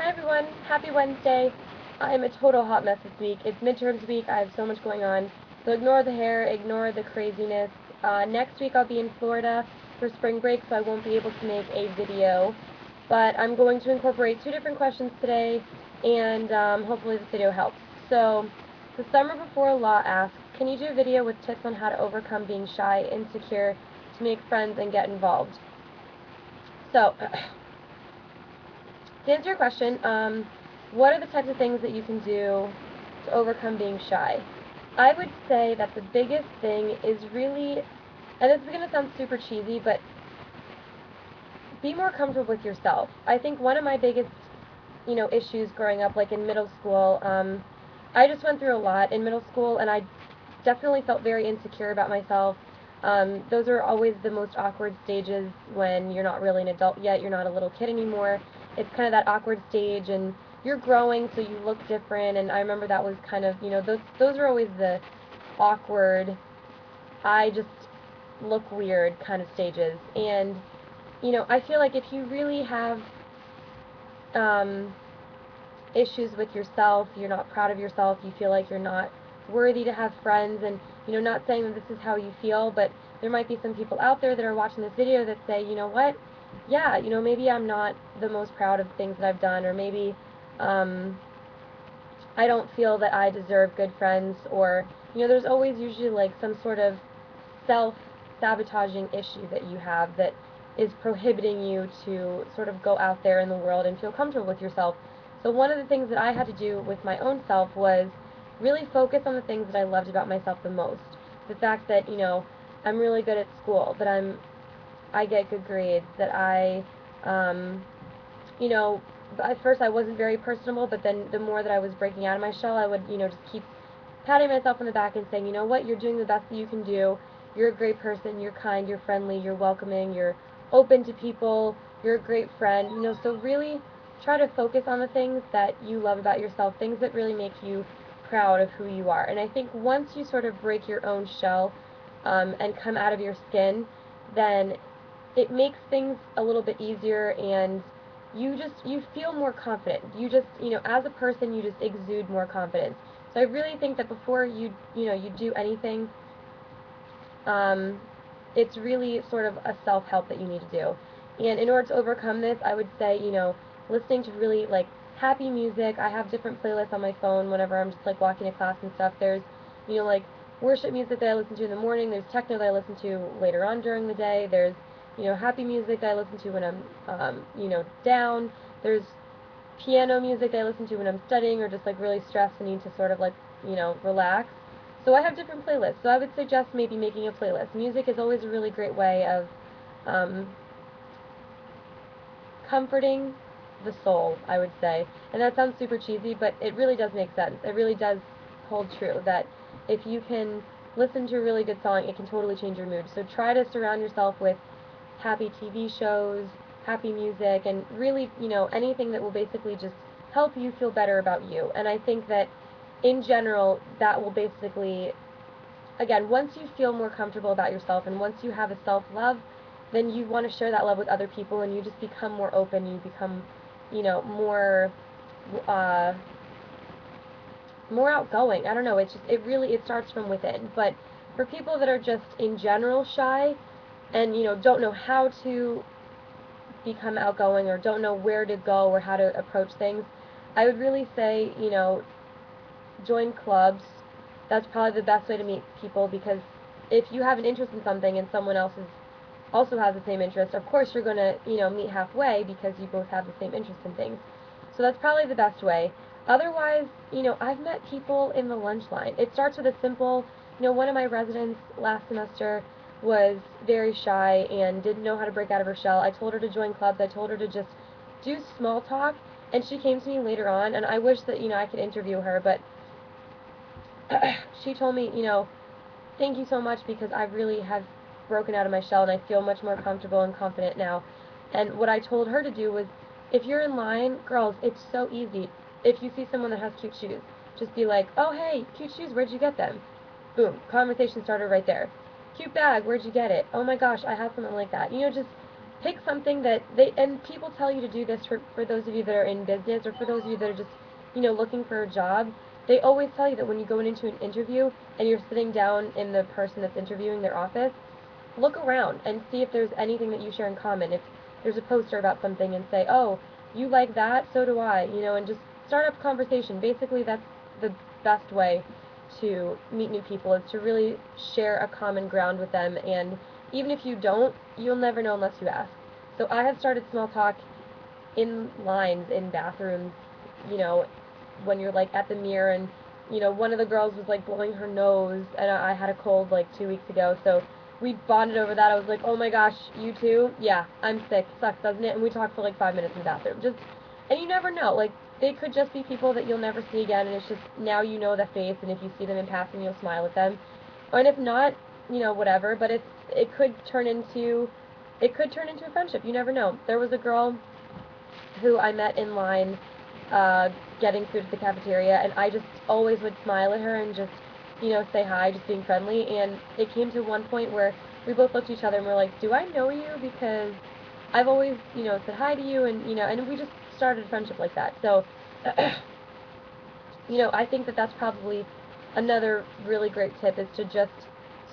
Hi everyone, happy Wednesday. I'm a total hot mess this week. It's midterms week, I have so much going on. So ignore the hair, ignore the craziness. Next week I'll be in Florida for spring break, so I won't be able to make a video. But I'm going to incorporate 2 different questions today, and hopefully this video helps. So, the summer before law asks, can you do a video with tips on how to overcome being shy, insecure, to make friends and get involved? So, to answer your question, what are the types of things that you can do to overcome being shy? I would say that the biggest thing is really, and this is going to sound super cheesy, but be more comfortable with yourself. I think one of my biggest, issues growing up, like in middle school, I just went through a lot in middle school, and I definitely felt very insecure about myself. Those are always the most awkward stages when you're not really an adult yet, you're not a little kid anymore. It's kind of that awkward stage, and you're growing, so you look different, and I remember that was kind of, those are always the awkward, I just look weird kind of stages. And, I feel like if you really have issues with yourself, you're not proud of yourself, you feel like you're not worthy to have friends, and, not saying that this is how you feel, but there might be some people out there that are watching this video that say, you know what, yeah, maybe I'm not the most proud of things that I've done, or maybe, I don't feel that I deserve good friends, or, there's always usually like some sort of self-sabotaging issue that you have that is prohibiting you to sort of go out there in the world and feel comfortable with yourself. So one of the things that I had to do with my own self was really focus on the things that I loved about myself the most. The fact that, I'm really good at school, that I get good grades, that you know, at first I wasn't very personable, but then the more that I was breaking out of my shell, I would, just keep patting myself on the back and saying, you know what, you're doing the best that you can do, you're a great person, you're kind, you're friendly, you're welcoming, you're open to people, you're a great friend, so really try to focus on the things that you love about yourself, things that really make you proud of who you are. And I think once you sort of break your own shell, and come out of your skin, then it makes things a little bit easier, and you feel more confident. You just, as a person, you just exude more confidence. So I really think that before you do anything, it's really sort of a self-help that you need to do. And in order to overcome this, I would say, listening to really, like, happy music. I have different playlists on my phone whenever I'm just, like, walking to class and stuff. There's, like, worship music that I listen to in the morning. There's techno that I listen to later on during the day. There's, happy music that I listen to when I'm, down. There's piano music that I listen to when I'm studying or just, like, really stressed and need to sort of, like, relax. So I have different playlists. So I would suggest maybe making a playlist. Music is always a really great way of comforting the soul, I would say. And that sounds super cheesy, but it really does make sense. It really does hold true that if you can listen to a really good song, it can totally change your mood. So try to surround yourself with happy TV shows, happy music, and really, anything that will basically just help you feel better about you. And I think that in general, that will basically, again, once you feel more comfortable about yourself and once you have a self-love, then you want to share that love with other people, and you just become more open, you become, more, more outgoing. I don't know, it starts from within. But for people that are just in general shy and, don't know how to become outgoing or don't know where to go or how to approach things, I would really say, join clubs. That's probably the best way to meet people, because if you have an interest in something and someone else also has the same interest, of course you're going to, meet halfway because you both have the same interest in things. So that's probably the best way. Otherwise, I've met people in the lunch line. It starts with a simple, one of my residents last semester was very shy and didn't know how to break out of her shell. I told her to join clubs. I told her to just do small talk, and she came to me later on, and I wish that, I could interview her, but she told me, thank you so much, because I really have broken out of my shell and I feel much more comfortable and confident now. And what I told her to do was, if you're in line, girls, it's so easy. If you see someone that has cute shoes, just be like, oh hey, cute shoes, where'd you get them? Boom, conversation started right there. Cute bag, where'd you get it? Oh my gosh, I have something like that. Just pick something that and people tell you to do this for those of you that are in business, or for those of you that are just, looking for a job. They always tell you that when you go into an interview and you're sitting down in the person that's interviewing their office, look around and see if there's anything that you share in common. If there's a poster about something, and say, oh, you like that, so do I, and just start up conversation. Basically, that's the best way to meet new people, is to really share a common ground with them, and even if you don't, you'll never know unless you ask. So I have started small talk in lines, in bathrooms, you know, when you're like at the mirror, and one of the girls was like blowing her nose, and I had a cold like 2 weeks ago, so we bonded over that. I was like, oh my gosh, you too? Yeah, I'm sick. Sucks, doesn't it? And we talked for like 5 minutes in the bathroom. And you never know. Like, they could just be people that you'll never see again, and it's just now you know the face, and if you see them in passing, you'll smile at them. And if not, whatever. But it could turn into a friendship. You never know. There was a girl who I met in line, getting food at the cafeteria, and I just always would smile at her and just, say hi, just being friendly. And it came to one point where we both looked at each other and we're like, do I know you? Because I've always, said hi to you, and, and we just started a friendship like that. So, I think that that's probably another really great tip, is to just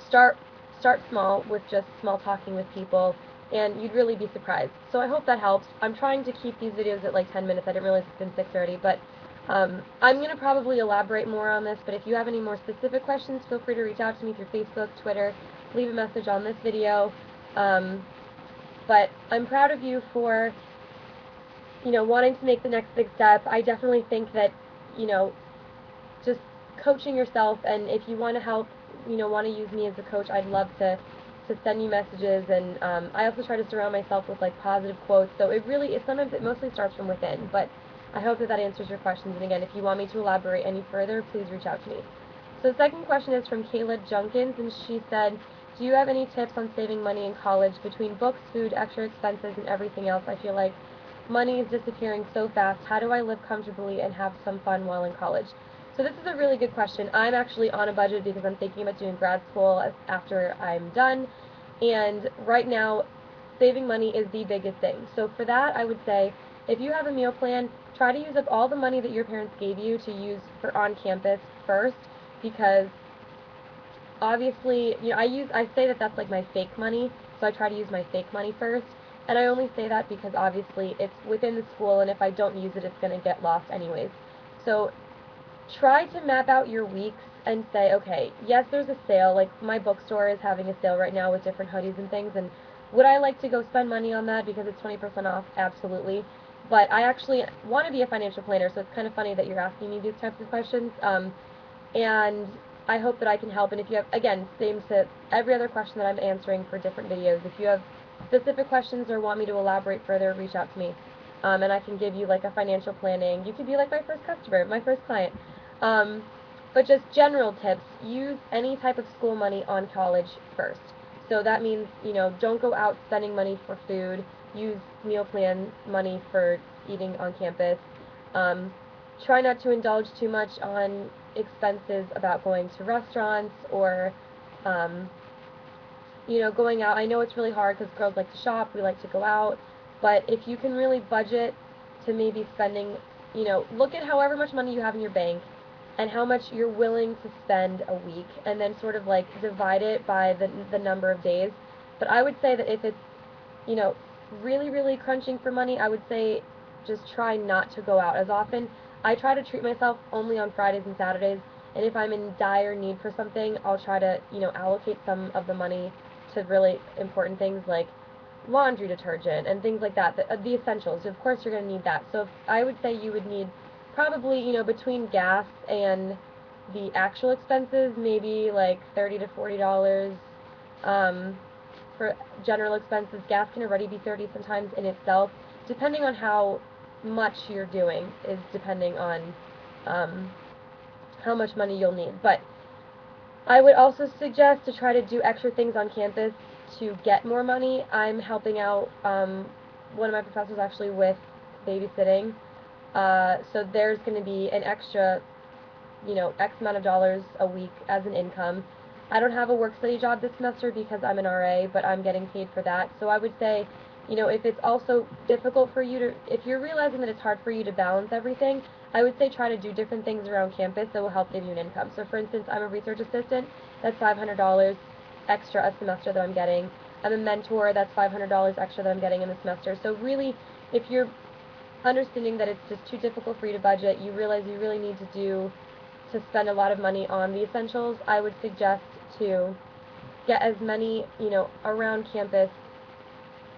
start small with just small talking with people, and you'd really be surprised. So I hope that helps. I'm trying to keep these videos at like 10 minutes. I didn't realize it's been 6 already, but I'm going to probably elaborate more on this, but if you have any more specific questions, feel free to reach out to me through Facebook, Twitter, leave a message on this video. But I'm proud of you for, wanting to make the next big step. I definitely think that, just coaching yourself, and if you want to help, want to use me as a coach, I'd love to send you messages. And I also try to surround myself with like positive quotes. So sometimes it mostly starts from within, but I hope that answers your questions. And again, if you want me to elaborate any further, please reach out to me. So the second question is from Kayla Junkins, and she said, do you have any tips on saving money in college between books, food, extra expenses, and everything else? I feel like money is disappearing so fast. How do I live comfortably and have some fun while in college? So this is a really good question. I'm actually on a budget because I'm thinking about doing grad school after I'm done, and right now saving money is the biggest thing. So for that, I would say, if you have a meal plan, try to use up all the money that your parents gave you to use for on campus first, because obviously, I say that that's like my fake money, so I try to use my fake money first. And I only say that because obviously it's within the school, and if I don't use it, it's going to get lost anyways. So try to map out your weeks and say, okay, yes, there's a sale, like my bookstore is having a sale right now with different hoodies and things, and would I like to go spend money on that because it's 20% off? Absolutely. But I actually want to be a financial planner, so it's kind of funny that you're asking me these types of questions, and I hope that I can help. And if you have, again, same to every other question that I'm answering for different videos, if you have specific questions or want me to elaborate further, reach out to me, and I can give you like a financial planning. You could be like my first customer, my first client. But just general tips, use any type of school money on college first. So that means, don't go out spending money for food. Use meal plan money for eating on campus. Try not to indulge too much on expenses about going to restaurants or, going out. I know it's really hard because girls like to shop, we like to go out, but if you can really budget to maybe spending, look at however much money you have in your bank and how much you're willing to spend a week, and then sort of like divide it by the number of days. But I would say that if it's, really, really crunching for money, I would say just try not to go out as often. I try to treat myself only on Fridays and Saturdays, and if I'm in dire need for something, I'll try to, allocate some of the money to really important things like laundry detergent and things like that, the essentials. Of course you're going to need that. So I would say you would need probably, between gas and the actual expenses, maybe like $30 to $40 for general expenses. Gas can already be $30 sometimes in itself, depending on how much you're doing, is depending on how much money you'll need. But I would also suggest to try to do extra things on campus to get more money. I'm helping out one of my professors actually with babysitting. So there's going to be an extra, X amount of dollars a week as an income. I don't have a work-study job this semester because I'm an RA, but I'm getting paid for that. So I would say, You know, if it's also difficult for you to, if you're realizing that it's hard for you to balance everything, I would say try to do different things around campus that will help give you an income. So for instance, I'm a research assistant, that's $500 extra a semester that I'm getting. I'm a mentor, that's $500 extra that I'm getting in the semester. So really, if you're understanding that it's just too difficult for you to budget, you realize you really need to spend a lot of money on the essentials, I would suggest to get as many, you know, around campus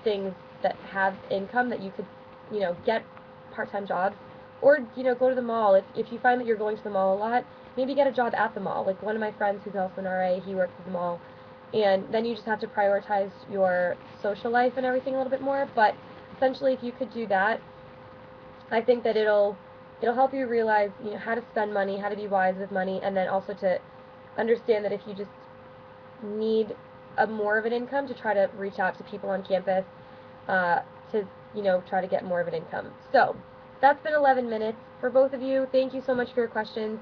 things that have income that you could, you know, get part-time jobs, or, you know, go to the mall. If you find that you're going to the mall a lot, maybe get a job at the mall. Like one of my friends who's also an RA, he works at the mall, and then you just have to prioritize your social life and everything a little bit more. But essentially, if you could do that, I think that it'll help you realize, you know, how to spend money, how to be wise with money, and then also to understand that if you just need more of an income, to try to reach out to people on campus to, you know, try to get more of an income. So that's been 11 minutes. For both of you, thank you so much for your questions.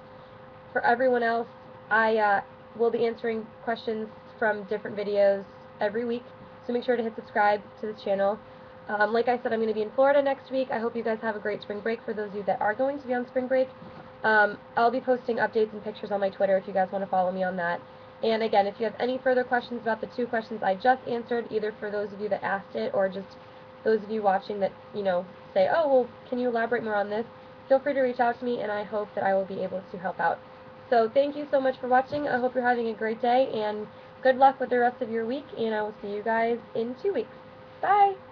For everyone else, I will be answering questions from different videos every week, so make sure to hit subscribe to this channel. Like I said, I'm going to be in Florida next week. I hope you guys have a great spring break for those of you that are going to be on spring break. I'll be posting updates and pictures on my Twitter if you guys want to follow me on that. And again, if you have any further questions about the 2 questions I just answered, either for those of you that asked it or just those of you watching that, you know, say, oh, well, can you elaborate more on this? Feel free to reach out to me, and I hope that I will be able to help out. So thank you so much for watching. I hope you're having a great day, and good luck with the rest of your week, and I will see you guys in 2 weeks. Bye!